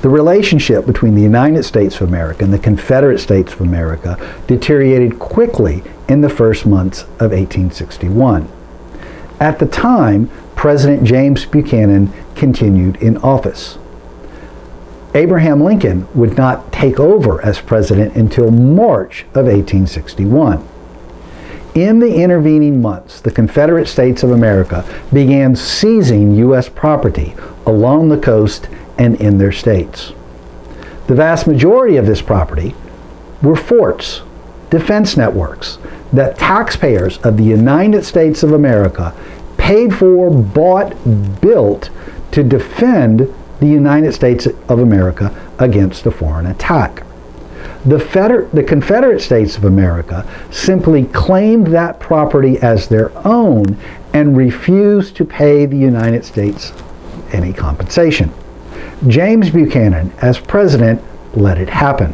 The relationship between the United States of America and the Confederate States of America deteriorated quickly in the first months of 1861. At the time, President James Buchanan continued in office. Abraham Lincoln would not take over as president until March of 1861. In the intervening months, the Confederate States of America began seizing U.S. property along the coast and in their states. The vast majority of this property were forts, defense networks, that taxpayers of the United States of America paid for, bought, built to defend the United States of America against a foreign attack. The Confederate States of America simply claimed that property as their own and refused to pay the United States any compensation. James Buchanan, as president, let it happen.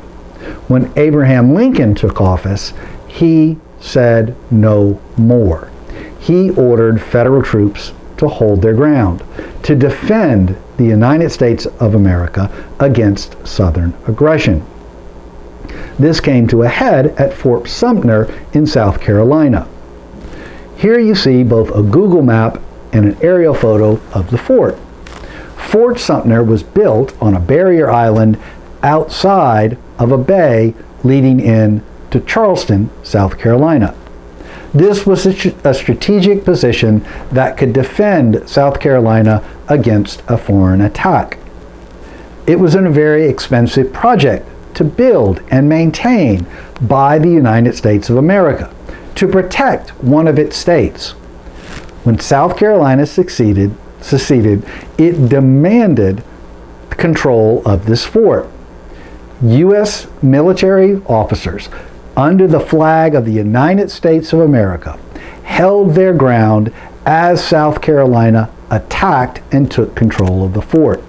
When Abraham Lincoln took office, he said no more. He ordered federal troops to hold their ground, to defend the United States of America against Southern aggression. This came to a head at Fort Sumter in South Carolina. Here you see both a Google map and an aerial photo of the fort. Fort Sumter was built on a barrier island outside of a bay leading in to Charleston, South Carolina. This was a strategic position that could defend South Carolina against a foreign attack. It was a very expensive project to build and maintain by the United States of America to protect one of its states. When South Carolina seceded, it demanded control of this fort. U.S. military officers under the flag of the United States of America held their ground as South Carolina attacked and took control of the fort.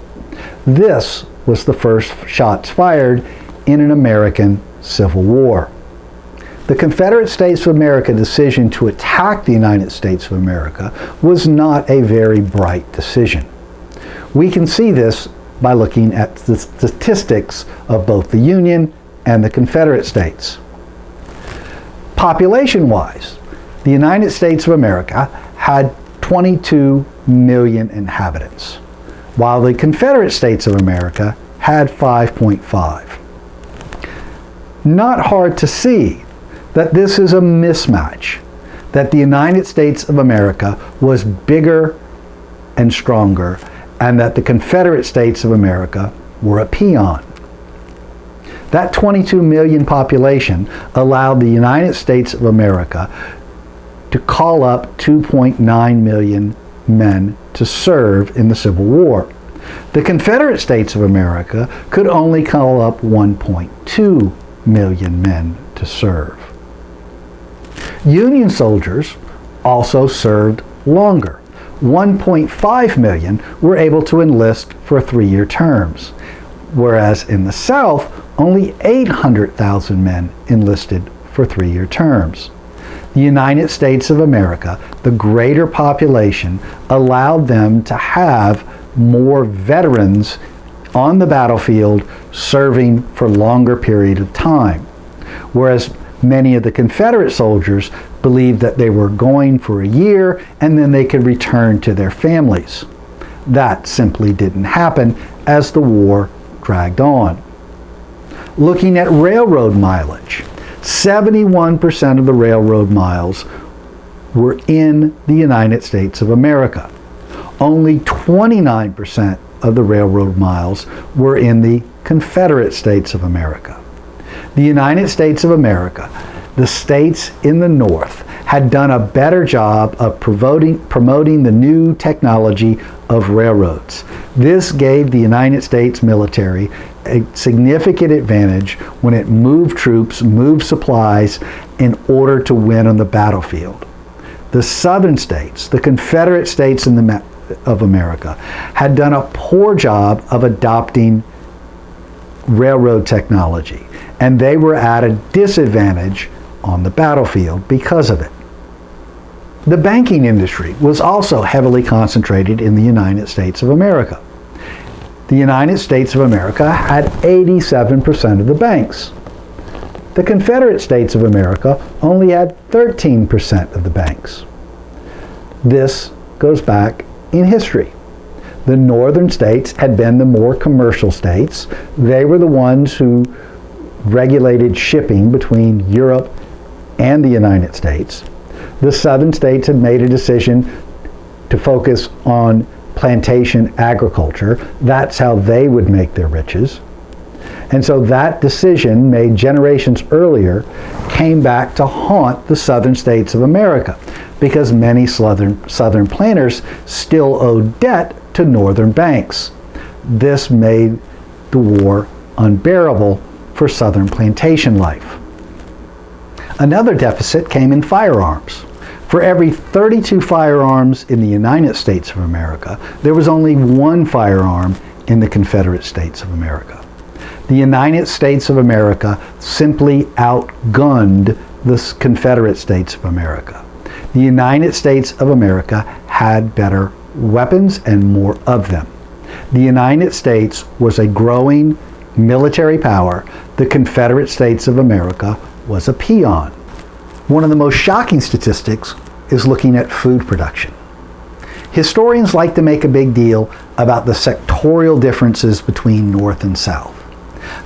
This was the first shots fired in an American Civil War. The Confederate States of America decision to attack the United States of America was not a very bright decision. We can see this by looking at the statistics of both the Union and the Confederate States. Population-wise, the United States of America had 22 million inhabitants, while the Confederate States of America had 5.5. Not hard to see that this is a mismatch, that the United States of America was bigger and stronger, and that the Confederate States of America were a peon. That 22 million population allowed the United States of America to call up 2.9 million men to serve in the Civil War. The Confederate States of America could only call up 1.2 million men to serve. Union soldiers also served longer. 1.5 million were able to enlist for 3-year terms, whereas in the South, only 800,000 men enlisted for 3-year terms. The United States of America, the greater population, allowed them to have more veterans on the battlefield serving for longer period of time, whereas many of the Confederate soldiers believed that they were going for a year and then they could return to their families. That simply didn't happen as the war dragged on. Looking at railroad mileage, 71% of the railroad miles were in the United States of America. Only 29% of the railroad miles were in the Confederate States of America. The United States of America, the states in the North, had done a better job of promoting the new technology of railroads. This gave the United States military a significant advantage when it moved troops, moved supplies in order to win on the battlefield. The southern states, the Confederate States of America, had done a poor job of adopting railroad technology, and they were at a disadvantage on the battlefield because of it. The banking industry was also heavily concentrated in the United States of America. The United States of America had 87% of the banks. The Confederate States of America only had 13% of the banks. This goes back in history. The northern states had been the more commercial states. They were the ones who regulated shipping between Europe and the United States. The southern states had made a decision to focus on plantation agriculture. That's how they would make their riches. And so that decision, made generations earlier, came back to haunt the southern states of America, because many southern planters still owed debt to northern banks. This made the war unbearable for southern plantation life. Another deficit came in firearms. For every 32 firearms in the United States of America, there was only one firearm in the Confederate States of America. The United States of America simply outgunned the Confederate States of America. The United States of America had better weapons and more of them. The United States was a growing military power. The Confederate States of America was a peon. One of the most shocking statistics is looking at food production. Historians like to make a big deal about the sectorial differences between North and South.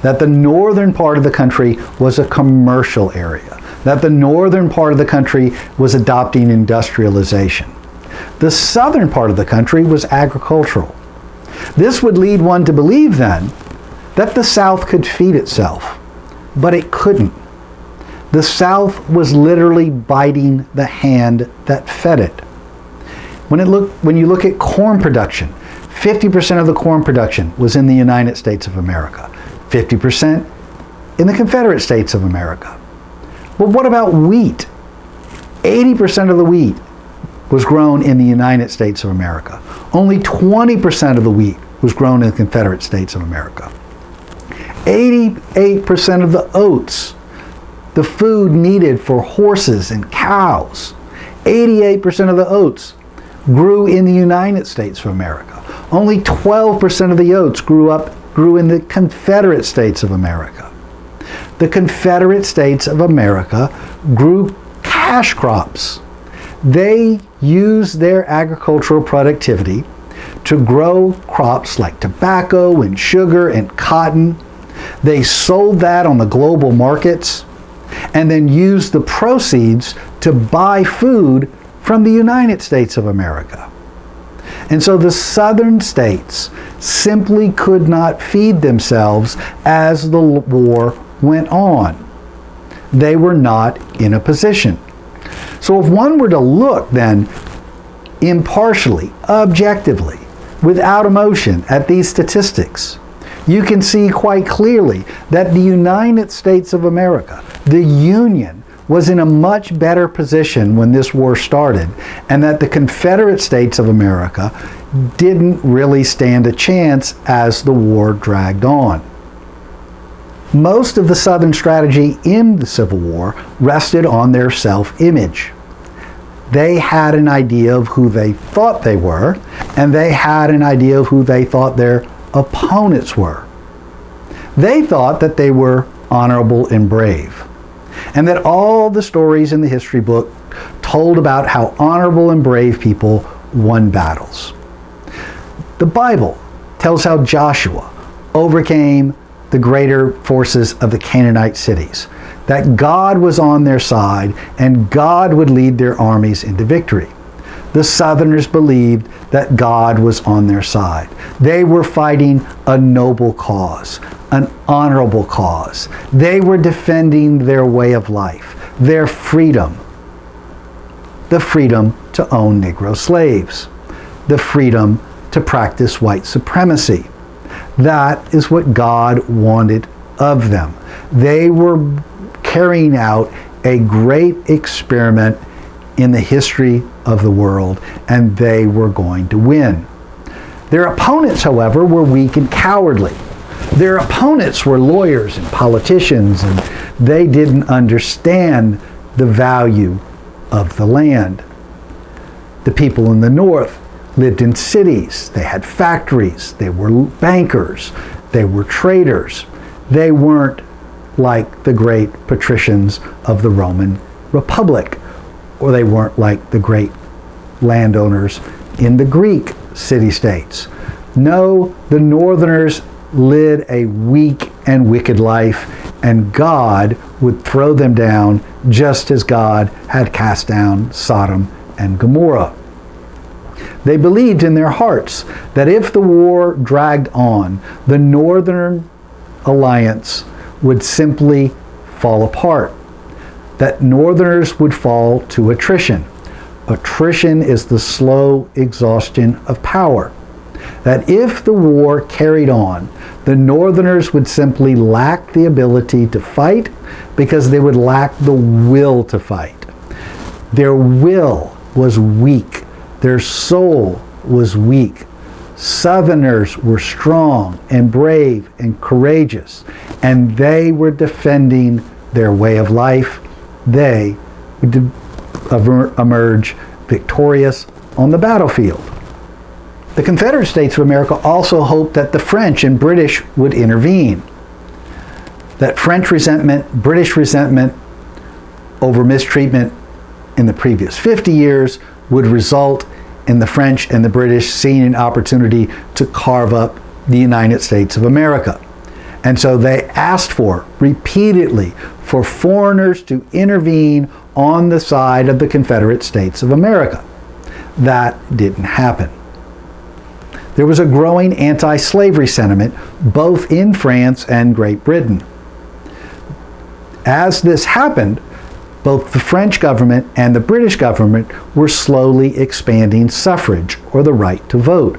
That the northern part of the country was a commercial area. That the northern part of the country was adopting industrialization. The southern part of the country was agricultural. This would lead one to believe then that the South could feed itself, but it couldn't. The South was literally biting the hand that fed it. When you look at corn production, 50% of the corn production was in the United States of America, 50% in the Confederate States of America. But what about wheat? 80% of the wheat was grown in the United States of America. Only 20% of the wheat was grown in the Confederate States of America. 88% of the oats, the food needed for horses and cows, 88% of the oats grew in the United States of America. Only 12% of the oats grew in the Confederate States of America. The Confederate States of America grew cash crops. They used their agricultural productivity to grow crops like tobacco and sugar and cotton. They sold that on the global markets and then used the proceeds to buy food from the United States of America. And so the southern states simply could not feed themselves as the war went on. They were not in a position. So if one were to look then impartially, objectively, without emotion at these statistics, you can see quite clearly that the United States of America, the Union, was in a much better position when this war started, and that the Confederate States of America didn't really stand a chance as the war dragged on. Most of the Southern strategy in the Civil War rested on their self-image. They had an idea of who they thought they were, and they had an idea of who they thought their opponents were. They thought that they were honorable and brave, and that all the stories in the history book told about how honorable and brave people won battles. The Bible tells how Joshua overcame the greater forces of the Canaanite cities, that God was on their side and God would lead their armies into victory. The Southerners believed that God was on their side. They were fighting a noble cause, an honorable cause. They were defending their way of life, their freedom, the freedom to own Negro slaves, the freedom to practice white supremacy. That is what God wanted of them. They were carrying out a great experiment in the history of the world, and they were going to win. Their opponents, however, were weak and cowardly. Their opponents were lawyers and politicians, and they didn't understand the value of the land. The people in the North lived in cities, they had factories, they were bankers, they were traders. They weren't like the great patricians of the Roman Republic, or they weren't like the great landowners in the Greek city-states. No, the Northerners led a weak and wicked life, and God would throw them down just as God had cast down Sodom and Gomorrah. They believed in their hearts that if the war dragged on, the Northern alliance would simply fall apart, that Northerners would fall to attrition. Attrition is the slow exhaustion of power. That if the war carried on, the Northerners would simply lack the ability to fight because they would lack the will to fight. Their will was weak. Their soul was weak. Southerners were strong and brave and courageous, and they were defending their way of life. They would emerge victorious on the battlefield. The Confederate States of America also hoped that the French and British would intervene. That French resentment, British resentment over mistreatment in the previous 50 years would result in the French and the British seeing an opportunity to carve up the United States of America. And so they asked repeatedly for foreigners to intervene on the side of the Confederate States of America. That didn't happen. There was a growing anti-slavery sentiment both in France and Great Britain. As this happened, both the French government and the British government were slowly expanding suffrage, or the right to vote.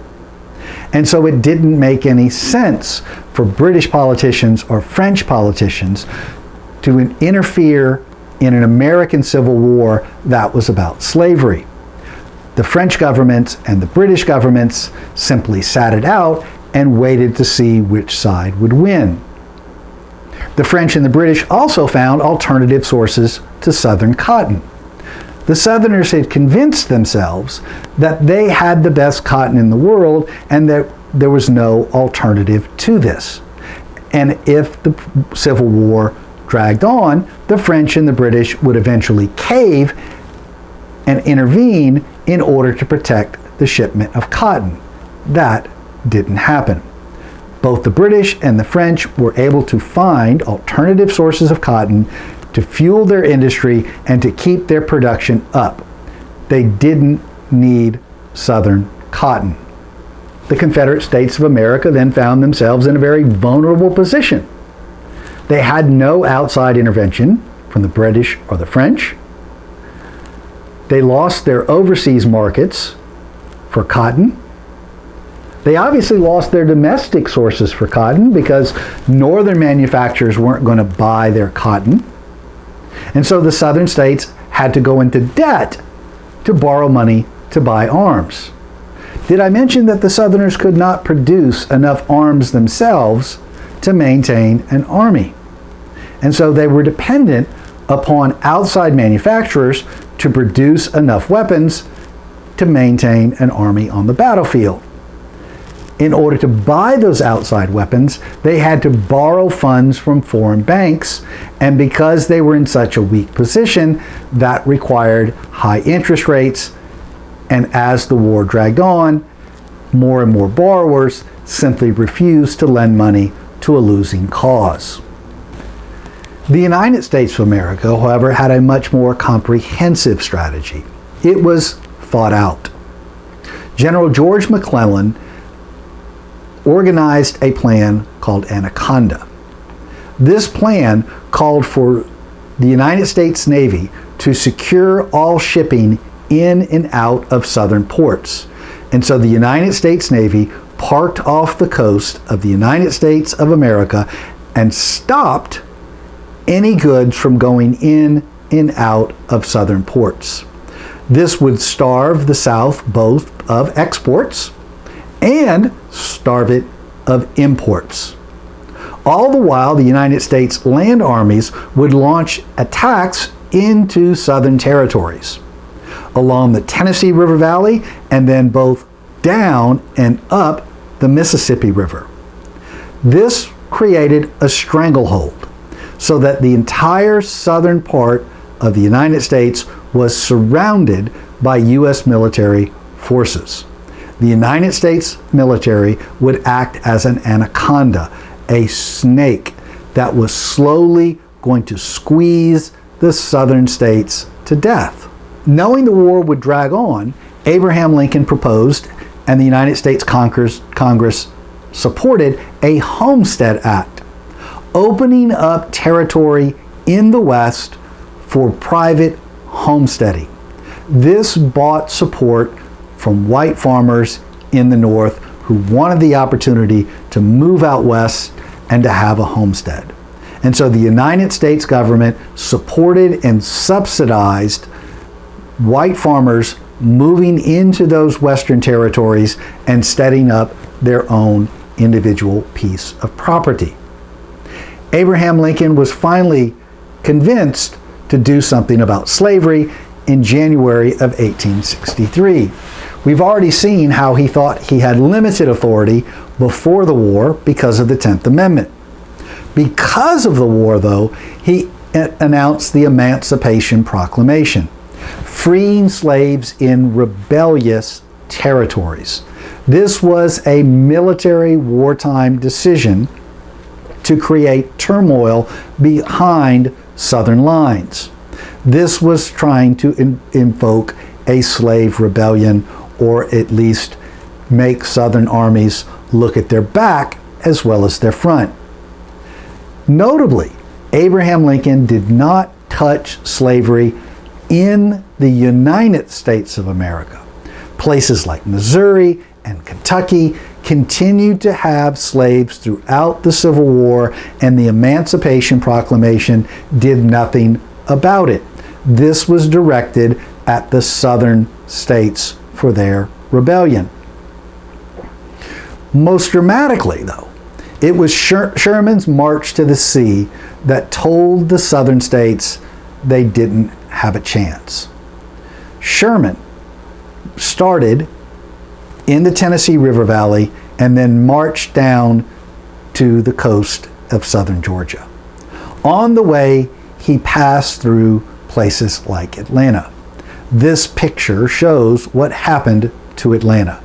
And so it didn't make any sense for British politicians or French politicians to interfere in an American Civil War that was about slavery. The French governments and the British governments simply sat it out and waited to see which side would win. The French and the British also found alternative sources to Southern cotton. The Southerners had convinced themselves that they had the best cotton in the world and that there was no alternative to this. And if the Civil War dragged on, the French and the British would eventually cave and intervene in order to protect the shipment of cotton. That didn't happen. Both the British and the French were able to find alternative sources of cotton to fuel their industry and to keep their production up. They didn't need Southern cotton. The Confederate States of America then found themselves in a very vulnerable position. They had no outside intervention from the British or the French. They lost their overseas markets for cotton. They obviously lost their domestic sources for cotton because northern manufacturers weren't going to buy their cotton. And so the southern states had to go into debt to borrow money to buy arms. Did I mention that the Southerners could not produce enough arms themselves to maintain an army? And so they were dependent upon outside manufacturers to produce enough weapons to maintain an army on the battlefield. In order to buy those outside weapons, they had to borrow funds from foreign banks, and because they were in such a weak position, that required high interest rates, and as the war dragged on, more and more borrowers simply refused to lend money to a losing cause. The United States of America, however, had a much more comprehensive strategy. It was thought out. General George McClellan organized a plan called Anaconda. This plan called for the United States Navy to secure all shipping in and out of southern ports. And so the United States Navy parked off the coast of the United States of America and stopped any goods from going in and out of southern ports. This would starve the South both of exports and starve it of imports. All the while, the United States land armies would launch attacks into southern territories along the Tennessee River Valley and then both down and up the Mississippi River. This created a stranglehold so that the entire southern part of the United States was surrounded by U.S. military forces. The United States military would act as an anaconda, a snake that was slowly going to squeeze the southern states to death. Knowing the war would drag on, Abraham Lincoln proposed, and the United States Congress supported, a Homestead Act, opening up territory in the West for private homesteading. This bought support from white farmers in the North who wanted the opportunity to move out west and to have a homestead. And so the United States government supported and subsidized white farmers moving into those western territories and setting up their own individual piece of property. Abraham Lincoln was finally convinced to do something about slavery in January of 1863. We've already seen how he thought he had limited authority before the war because of the 10th Amendment. Because of the war, though, he announced the Emancipation Proclamation, freeing slaves in rebellious territories. This was a military wartime decision to create turmoil behind Southern lines. This was trying to invoke a slave rebellion, or at least make Southern armies look at their back as well as their front. Notably, Abraham Lincoln did not touch slavery in the United States of America. Places like Missouri and Kentucky continued to have slaves throughout the Civil War, and the Emancipation Proclamation did nothing about it. This was directed at the southern states for their rebellion. Most dramatically, though, it was Sherman's march to the sea that told the southern states they didn't have a chance. Sherman started in the Tennessee River Valley and then marched down to the coast of southern Georgia. On the way, he passed through places like Atlanta. This picture shows what happened to Atlanta.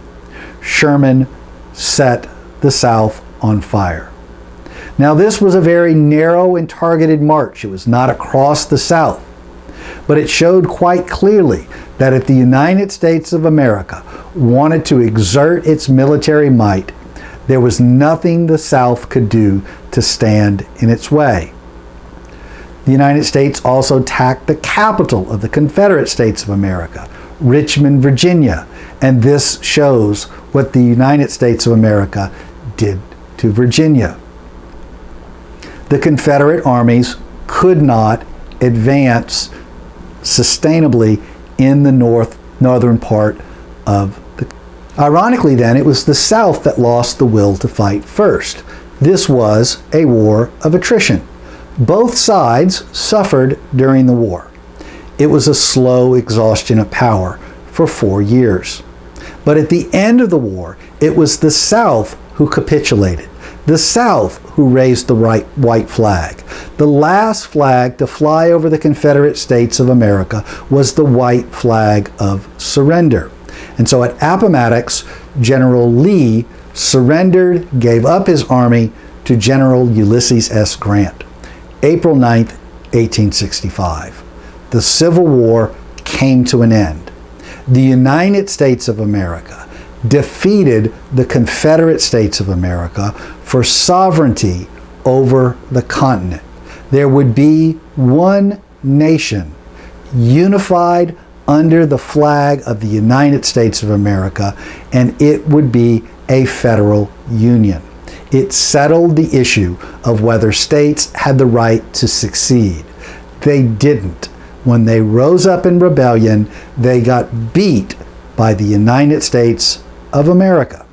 Sherman set the South on fire. Now, this was a very narrow and targeted march. It was not across the South, but it showed quite clearly that if the United States of America wanted to exert its military might, there was nothing the South could do to stand in its way. The United States also attacked the capital of the Confederate States of America, Richmond, Virginia, and this shows what the United States of America did to Virginia. The Confederate armies could not advance sustainably in the northern part of the... Ironically then, it was the South that lost the will to fight first. This was a war of attrition. Both sides suffered during the war. It was a slow exhaustion of power for 4 years. But at the end of the war, it was the South who capitulated. The South who raised the white flag. The last flag to fly over the Confederate States of America was the white flag of surrender. And so at Appomattox, General Lee surrendered, gave up his army to General Ulysses S. Grant. April 9th, 1865. The Civil War came to an end. The United States of America defeated the Confederate States of America for sovereignty over the continent. There would be one nation unified under the flag of the United States of America, and it would be a federal union. It settled the issue of whether states had the right to secede. They didn't. When they rose up in rebellion, they got beat by the United States of America.